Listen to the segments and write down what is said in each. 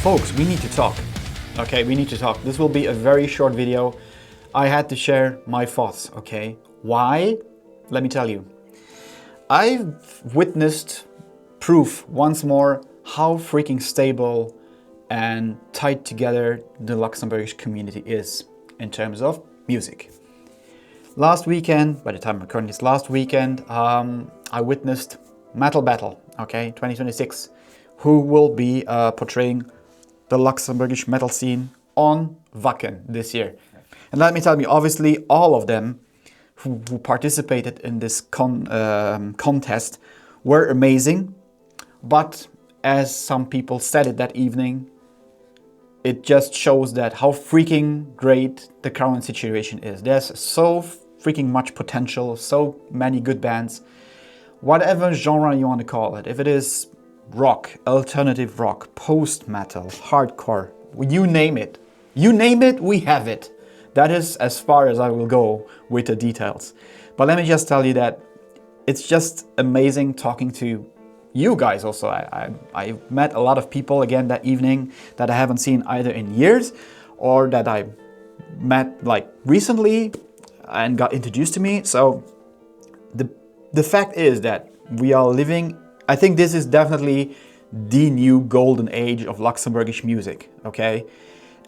Folks, we need to talk. Okay, we need to talk. This will be a very short video. I had to share my thoughts, okay? Why? Let me tell you. I've witnessed proof once more how freaking stable and tight together the Luxembourgish community is in terms of music. Last weekend, by the time I'm recording this, last weekend, I witnessed Metal Battle, okay, 2026, who will be portraying the Luxembourgish metal scene on Wacken this year. And let me tell you, obviously all of them who participated in this contest were amazing, but as some people said it that evening, it just shows that how freaking great the current situation is. There's so freaking much potential, so many good bands, whatever genre you want to call it. If it is rock, alternative rock, post-metal, hardcore, you name it. You name it, we have it. That is as far as I will go with the details. But let me just tell you that it's just amazing talking to you guys also. I met a lot of people again that evening that I haven't seen either in years or that I met like recently and got introduced to me. So the fact is that we are living, I think this is definitely the new golden age of Luxembourgish music, okay?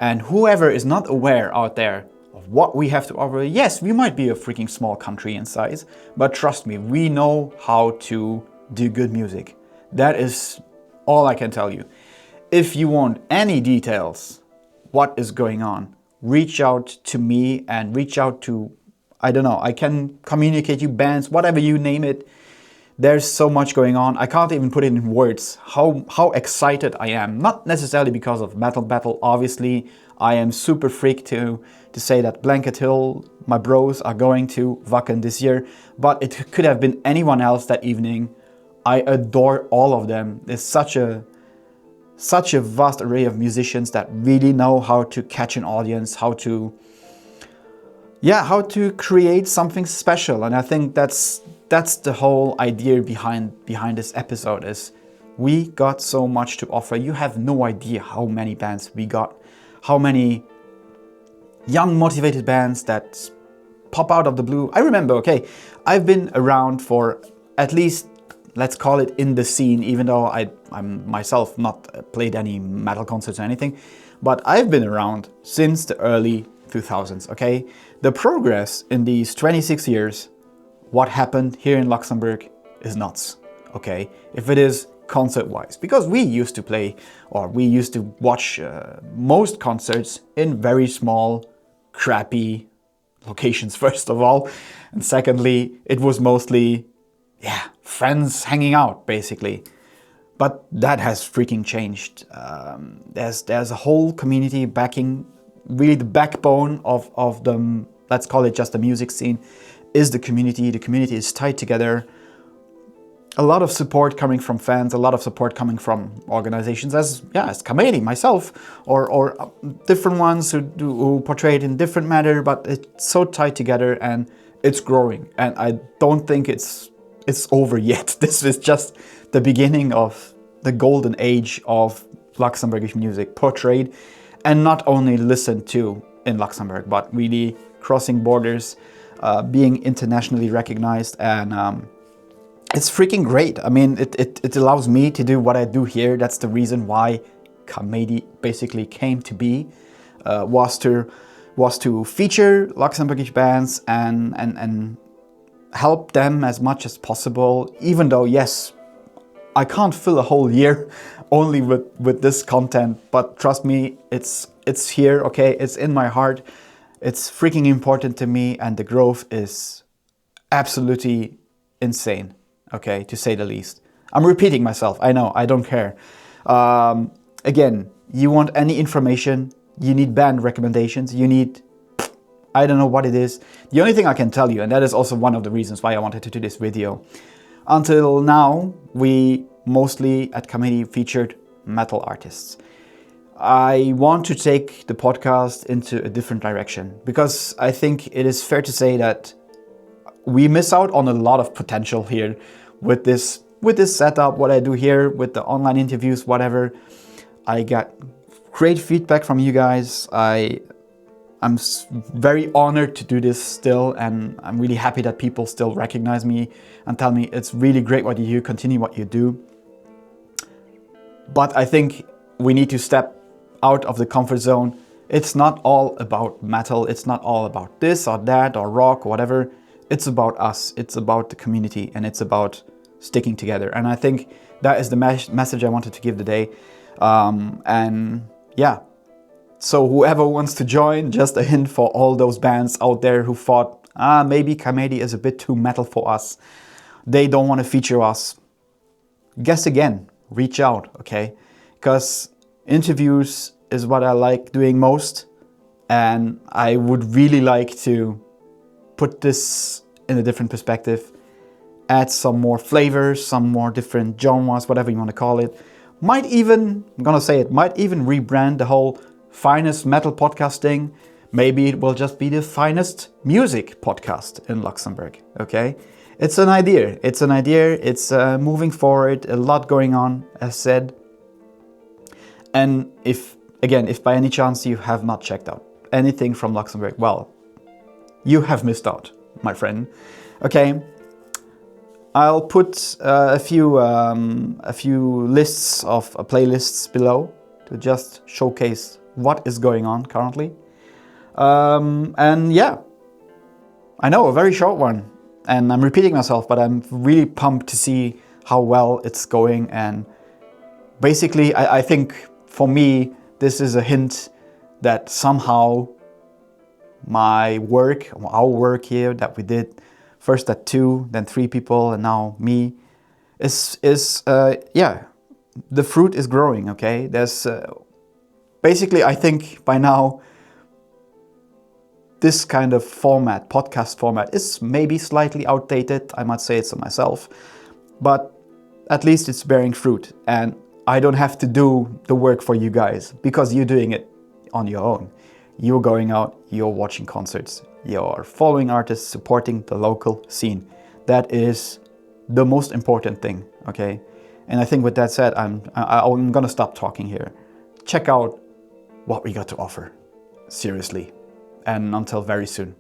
And whoever is not aware out there of what we have to offer, yes, we might be a freaking small country in size, but trust me, we know how to do good music. That is all I can tell you. If you want any details, what is going on, reach out to me and reach out to, I don't know, I can communicate you bands, whatever you name it. There's so much going on. I can't even put it in words how excited I am. Not necessarily because of Metal Battle, obviously. I am super freaked to say that Blanket Hill, my bros, are going to Wacken this year. But it could have been anyone else that evening. I adore all of them. There's such a vast array of musicians that really know how to catch an audience, how to create something special. And I think that's the whole idea behind this episode is we got so much to offer. You have no idea how many bands we got, how many young motivated bands that pop out of the blue. I remember, okay, I've been around for at least, let's call it in the scene, even though I'm myself not played any metal concerts or anything, but I've been around since the early 2000s, okay? The progress in these 26 years, what happened here in Luxembourg is nuts, okay? If it is concert-wise, because we used to play, or we used to watch most concerts in very small, crappy locations, first of all. And secondly, it was mostly, friends hanging out, basically. But that has freaking changed. There's a whole community backing, really the backbone of the, let's call it just the music scene, is the community. The community is tied together. A lot of support coming from fans, a lot of support coming from organizations as Kamedi, myself, or different ones who portray it in different manner, but it's so tied together and it's growing. And I don't think it's over yet. This is just the beginning of the golden age of Luxembourgish music, portrayed and not only listened to in Luxembourg, but really crossing borders, being internationally recognized, and it's freaking great. I mean, it allows me to do what I do here. That's the reason why Kamedi basically came to be, was to feature Luxembourgish bands and help them as much as possible. Even though, yes, I can't fill a whole year only with this content, but trust me, it's here, okay? It's in my heart. It's freaking important to me, and the growth is absolutely insane, okay, to say the least. I'm repeating myself, I know, I don't care. Again, you want any information, you need band recommendations, you need, I don't know what it is. The only thing I can tell you, and that is also one of the reasons why I wanted to do this video, until now, we mostly at Kamedi featured metal artists. I want to take the podcast into a different direction because I think it is fair to say that we miss out on a lot of potential here with this setup, what I do here with the online interviews, whatever. I got great feedback from you guys. I'm very honored to do this still, and I'm really happy that people still recognize me and tell me it's really great what you do, continue what you do. But I think we need to step out of the comfort zone. It's not all about metal, it's not all about this or that or rock or whatever. It's about us, it's about the community, and it's about sticking together. And I think that is the message I wanted to give today. And yeah, so whoever wants to join, just a hint for all those bands out there who thought, maybe Kamedi is a bit too metal for us. They don't want to feature us. Guess again, reach out, okay? Because interviews is what I like doing most. And I would really like to put this in a different perspective, add some more flavors, some more different genres, whatever you want to call it. Might even, I'm gonna say it, might even rebrand the whole finest metal podcasting. Maybe it will just be the finest music podcast in Luxembourg, okay? It's an idea, it's moving forward, a lot going on, as said. And if by any chance you have not checked out anything from Luxembourg, well, you have missed out, my friend. Okay, I'll put a few lists of playlists below to just showcase what is going on currently. And yeah, I know, a very short one, and I'm repeating myself, but I'm really pumped to see how well it's going. And basically, I think for me, this is a hint that somehow my work, our work here that we did, first at 2, then 3 people, and now me, yeah, the fruit is growing, okay? There's, basically, I think by now, this kind of format, podcast format, is maybe slightly outdated, I might say it to myself, but at least it's bearing fruit, and I don't have to do the work for you guys, because you're doing it on your own. You're going out, you're watching concerts, you're following artists, supporting the local scene. That is the most important thing, okay? And I think with that said, I'm gonna stop talking here. Check out what we got to offer, seriously. And until very soon.